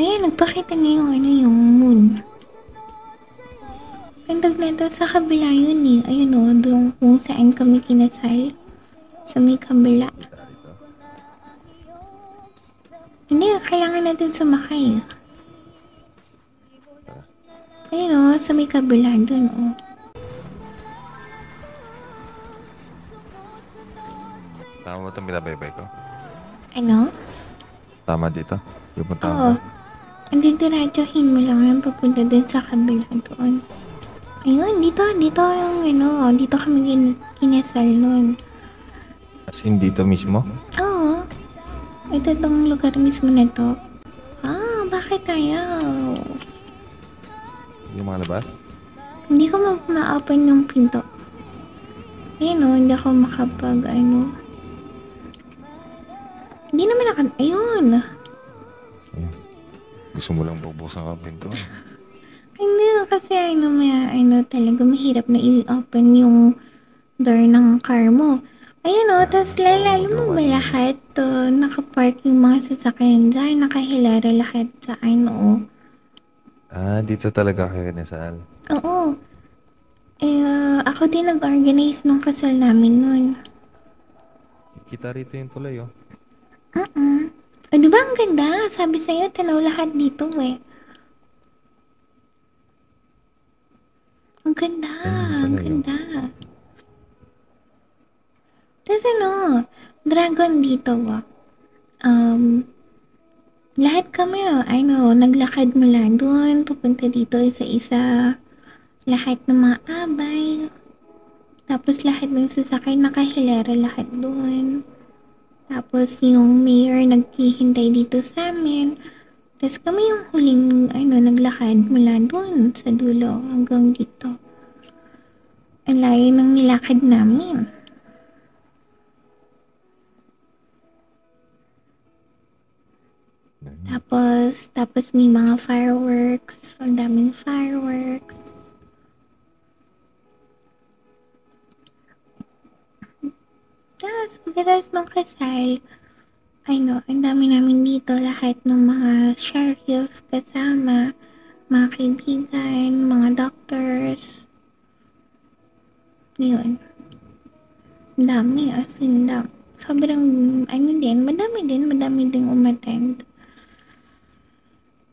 Ayan, nagpakita na yung yung moon. Kandag na daw sa kabila yun eh. Ayun o, doon kung saan kami kinasal. Sa may kabila. Kita rito. Hindi, kailangan natin sumakay. Tara. Ayun o, sa may kabila doon o. Tama ba itong binabaybay ko? Ano? Tama dito? Pupuntahan Oo. ko? Hindi, diretsuhin mo lang yan papunta dun sa kabila doon. Ayun, dito yung dito kami kinasal nun. As in dito mismo? Oo, ito tong lugar mismo na to. Bakit ayaw? Yung mga labas? Hindi ko ma-open yung pinto. Ayun o, hindi ako Hindi naman ayun. Ayun. Gusto mo lang bubuksan ka ang pintuan. Hindi, kasi talaga mahirap na i-open yung door ng car mo. Ayun o, tas Ikaw ang lalalo mo magawa ba niyan. lahat? Nakapark yung mga sasakyan dyan, nakahilera lahat sa Dito talaga kayo kinasal. Oo. Ako din nag-organize nung kasal namin nun. Kita rito yung tulay, oh. Di ba ang ganda? Sabi sa'yo, tanaw lahat dito eh. Ang ganda, Ayun yung ang tulay, oh. ganda. Tas dragon dito Um, lahat kami naglakad mula doon, papunta dito isa-isa. Lahat ng mga abay. Tapos lahat ng sasakay nakahilera lahat doon. Tapos yung mayor naghihintay dito sa amin. Tapos kami yung huling naglakad mula doon sa dulo hanggang dito. Ang layo ng nilakad namin. Ayun. Tapos may mga fireworks. Ang daming fireworks. Tapos pagkatapos ng kasal, ang dami namin dito, lahat ng mga sheriff kasama, mga kaibigan, mga doctors. Yun. Ang dami, as in, sobrang, madami din umattend.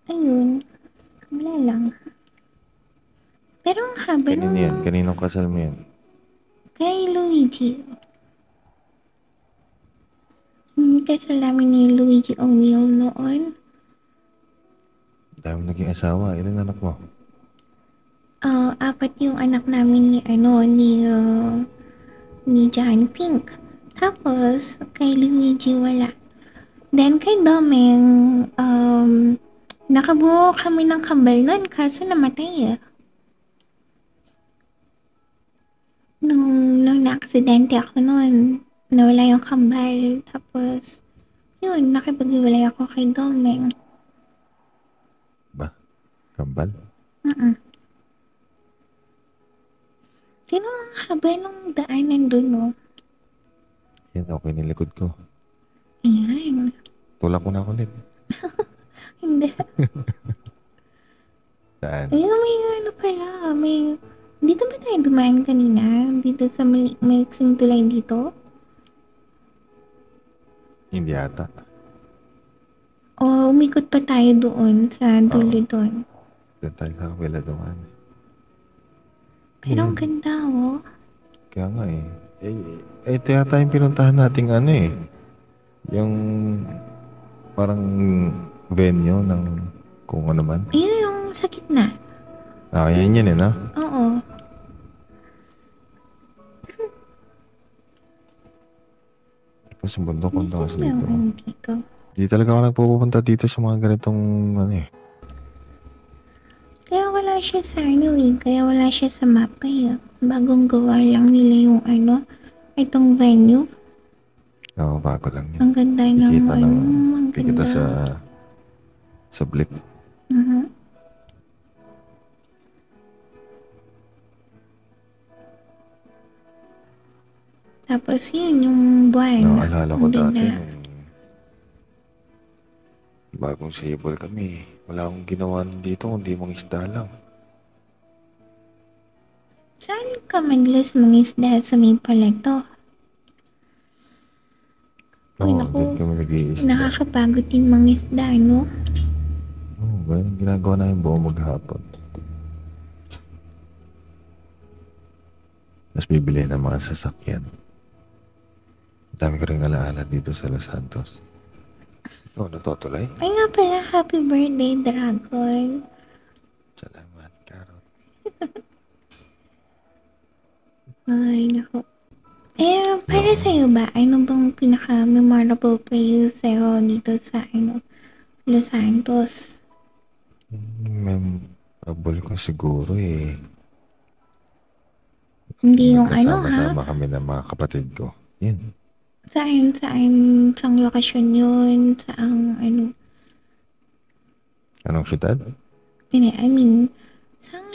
Ayun, wala lang. Pero ang haba Kanino nung yan? Kaninong kasal mo yan? kay Luigi. Kasal namin ni Luigi O'Neill noon. Dami naging asawa. Ilan anak mo? Apat yung anak namin ni John Pink. Tapos, kay Luigi wala. Then, kay Domeng, nakabuo kami ng kambal nun, kaso namatay eh. Nung na-aksidente ako nun, nawala yung kambal. Tapos, yun, nakipag-iwalay ako kay Domeng. Ba? Kambal? Sino ang haba nung daanan dun, no? Yan, okay na likod ko. Ayan. Tulak mo na ako ulit. Hindi. Saan? Ayun, dito ba tayo dumaan kanina? Dito sa maiksing tulay dito? Hindi ata. O umikot pa tayo doon sa Oo. dulo doon? Doon tayo sa kabila dumaan. Pero ang ganda, oh. Kaya nga eh. Ito yata yung pinuntahan nating ano eh. Yung parang venue ng kung ano man. Ayun yung sa gitna. Yan yun eh, no? Oo. Tapos yung bundok kung Minsan tapos dito. naman dito. Di talaga ako nagpupunta dito sa mga ganitong ano eh. Kaya wala siya sa Kaya wala siya sa mapa eh. Bagong gawa lang nila yung itong venue. Oo, bago lang yun. Ang ganda ng Kikita ng ang kikita ganda. sa blip. Tapos yun, yung buwan. Naalala ko Ang dati ganda. nung Bagong sibol kami. Wala akong ginawa dito kundi mga isda lang. Saan ka madalas mangisda sa may palato? Uy, Oo, naku. doon kami nag-iisda. Nakakapagod din mangisda, no? Oo, ganun ang ginagawa namin buong maghapon. Tapos bibili ng mga sasakyan. Ang dami ko rin alaala dito sa Los Santos. Ikaw, natutulay? Ay nga pala, happy birthday, Dragon. Salamat, Carol. Ay, naku. Para Yung sa'yo ba, ano bang pinaka-memorable place sa'yo dito sa, Los Santos? memorable ko siguro Hindi yung ha? magkasama-sama kami ng mga kapatid ko. Yun. Saang lokasyon yun? Anong syudad? I mean, saang,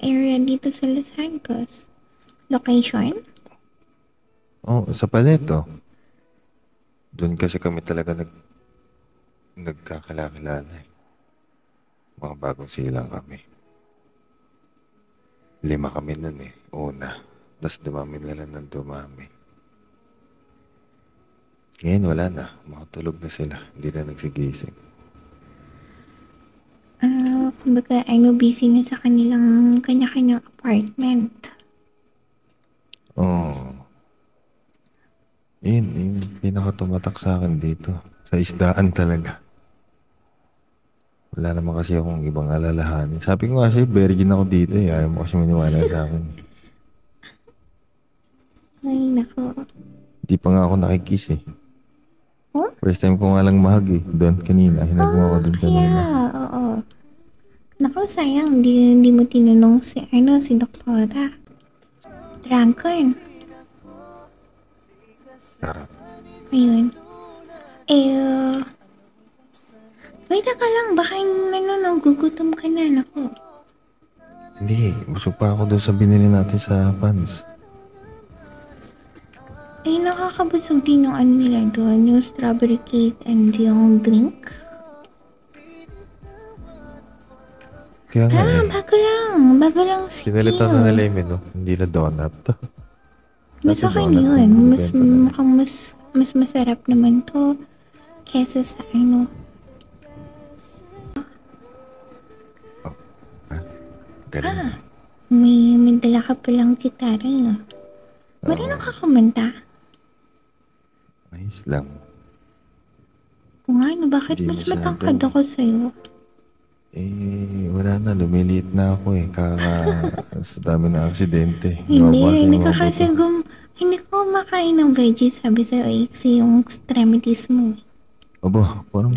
area dito sa Los Santos? Location? Oh, sa Paleto. Doon kasi kami talaga nagkakalakilala eh. Mga bagong silang kami. 5 kami nun eh, una. Tapos dumami na lang ng dumami. Ngayon wala na, makatulog na sila. Hindi na nagsigising. Kumbaga, busy na sa kanilang kanya-kanyang apartment. Oo. Yun, yung pinakatumatak sa akin dito. Sa isdaan talaga. Wala naman kasi akong ibang alalahanin. Sabi ko nga sa'yo, virgin ako dito eh. Ayaw mo kasi maniwala sa akin. Ay, nako. Di pa nga ako nakikiss eh. Oh? First time ko nga lang mahag eh. Doon kanina. Hinag mo ako doon kanina. Oo. Naku, sayang. Di mo tinanong si Doktora. Dragon. Sarap. Ayun. Wait ka lang. Baka nagugutom ka na. Naku. Hindi, busog pa ako doon sa binili natin sa Pans. Nakakabusog din yung nila doon. Yung strawberry cake and yung drink. Kaya nga eh. Bago lang Pinalitan na nila yung menu. Hindi na donut. Mas Dati okay donut yun. yung Mas binibenta nila. mukhang mas masarap naman to kesa sa Oh, galing. may dala ka palang gitara eh. Marunong ka kumanta? Ayos lang. Kung bakit Hindi mas masyado. matangkad ako sa'yo? Wala na. Lumiliit na ako eh. Sa dami ng aksidente. Hindi Lumabasa ka yung mga kasi buto. hindi ko makain ng veggies. Sabi sa'yo, iksi yung extremities mo. Aba, parang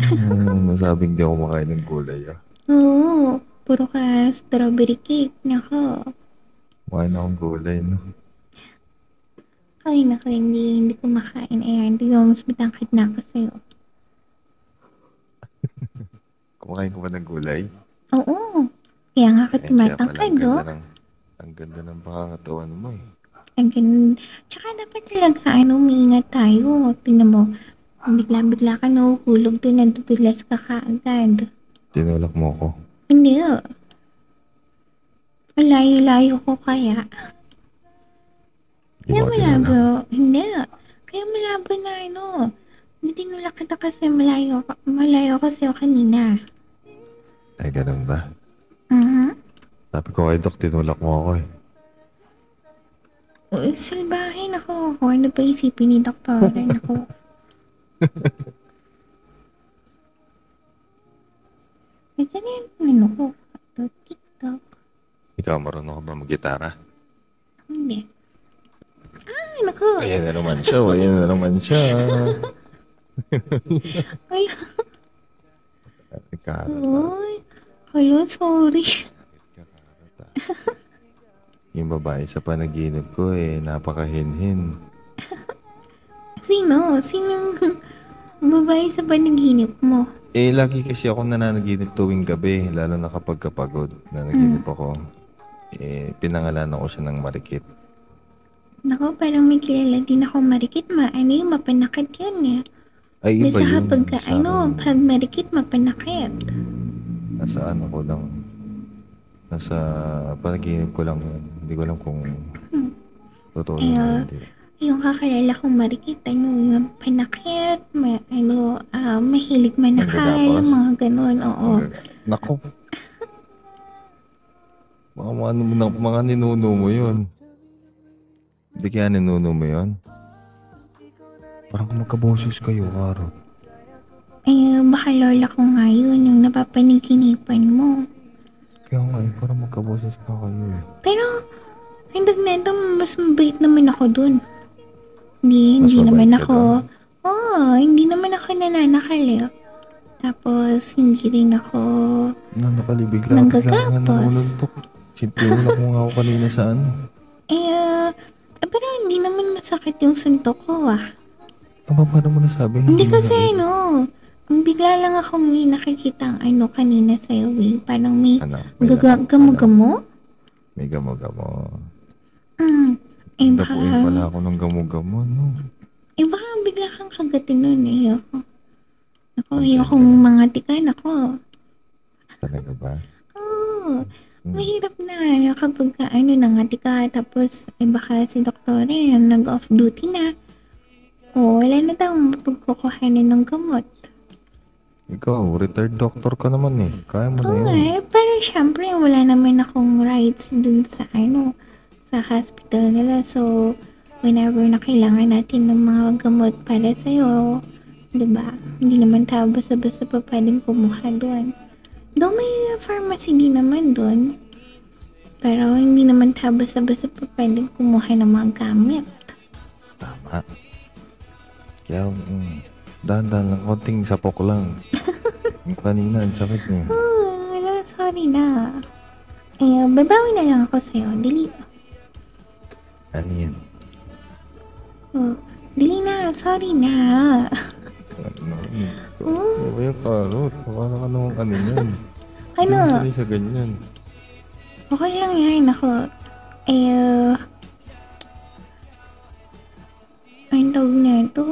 masabing di ako makain ng gulay ah. Oo, puro ka strawberry cake. Nako. Makain akong gulay no. Ay, nako, hindi ko makain. Hindi ko mas matangkad na ako sa'yo. Kumakain ko ba ng gulay? Oo. Kaya nga ako Kaya tumatangkad, pala ang ganda ng pangangatawan mo eh. Ang ganun. Tsaka dapat talaga, umiingat tayo. Tingnan mo, bigla-bigla ka nahuhulog doon, nadudulas ka kaagad. Tinulak mo ko. Hindi. Malayo-layo ko kaya. Di Kaya mo tinulak. malabo. Hindi. Kaya malabo na Hindi tinulak kita kasi malayo ko sa'yo kanina. Ay, ganun ba? Uh-huh. Sabi ko kay Doc, tinulak mo ako eh. Salbahin ako. Ano ba isipin ni Doktor? Ako. Kasi na ko. TikTok. Ikaw, marunong ka ba mag-gitara? Hindi. Naku. Ayan na naman siya. Ayan na naman siya. Ay, Karata. hello, sorry. Yung babae sa panaginip ko napakahinhin. Sino? Sinong babae sa panaginip mo? Lagi kasi ako nananaginip tuwing gabi, lalo na kapag kapagod. Nanaginip ako. Pinangalanan ko siya ng Marikit. Naku, parang may kilala din ako marikit. Mapanakad yan eh. Ay, iba Bisa yun. kapag ka, Sa akin, pag marikit, mapanakit. nasa ano ko lang, nasa panaginip ko lang yun. Hindi ko alam kung Hmm. totoo Eh, yun o hindi. yung kakilala kong marikit, yung panakit, mahilig manakay, Nanggagapos. mga ganun, oo. Nako, mga ninuno mo yun. Hindi kaya ninuno mo yun? Parang magkaboses kayo, Karo. Baka lola ko nga yun, yung napapanikinipan mo. Kaya nga eh, parang magkaboses ka kayo eh. Pero, hindag nito, mas mabait naman ako dun. Mas Hindi mabait naman ka doon. ako, hindi naman ako nananakal eh. Tapos, hindi rin ako Nakali, bigla ka nga nanggagapos. nanununtok. Sintiulak mo nga ako kanina sa ano. Pero hindi naman masakit yung suntok ko ah. Paano mo nasabi Hindi hindi kasi masakit? bigla lang akong may nakikita kanina sa'yo eh. Parang may Ano, may ano, gamo-gamo? may gamo-gamo. Hmm. Eh Dapuin baka, pala ako ng gamo-gamo, no? baka bigla kang kagatin nun eh. Andyan ka Ayokong na. mga tikan ako. Talaga ba? Oo. Hmm. Mahirap na kapag nangati ka tapos baka si doktor nag-off duty na. O wala na daw pagkukuhanin ng gamot. Ikaw, retired doctor ka naman eh. Kaya mo na Oo nga yun. pero syempre wala naman akong rights dun sa sa hospital nila. So, whenever na kailangan natin ng mga gamot para sa'yo, diba? Hindi naman tayo basta-basta pa pwedeng kumuha doon. Though may pharmacy din naman doon. Pero hindi naman tayo basta-basta pa pwedeng kumuha ng mga gamit. Tama. Kaya, dahan-dahan lang. Konting sapok lang. Yung kanina, ang sakit niya. Wala, sorry na. Babawi na lang ako sa'yo. Dali. Ano yun? Dali na. Sorry na. Ano yung karot? Paano ka namang ano yan? Hindi Ano? mo sanay sa ganyan. Okay lang yan. Ang tawag na ito.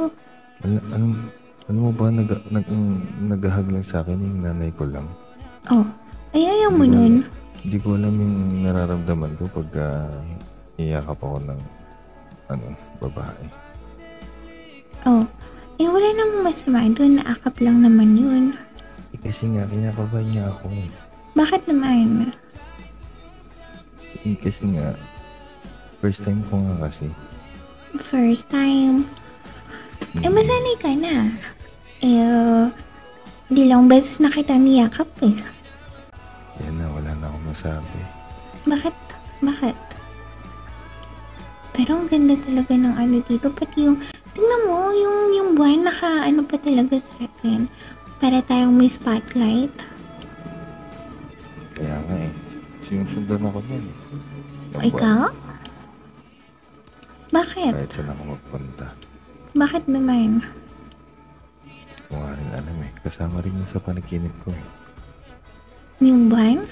Ano mo ba naghahag lang sa akin yung nanay ko lang? Ayaw Hindi mo ko alam, nun. hindi ko alam yung nararamdaman ko pag iyakap ako ng babae. Wala namang masama doon. Naakap lang naman yun. Kasi nga, kinakabahan niya ako. Bakit naman? Kasi nga, first time ko nga kasi. First time. Masanay ka na. Di lang beses na kita niyakap eh. Yan na, wala na akong masabi. Bakit? Bakit? Pero ang ganda talaga ng dito. Pati tingnan mo, yung buwan pa talaga sa akin. Para tayong may spotlight. Kaya nga eh, sinusundan ako nun. Ikaw? Bakit? Kahit saan ako magpunta. Bakit naman? Kung nga rin alam eh, kasama rin yun sa panaginip ko eh. Yung buwan?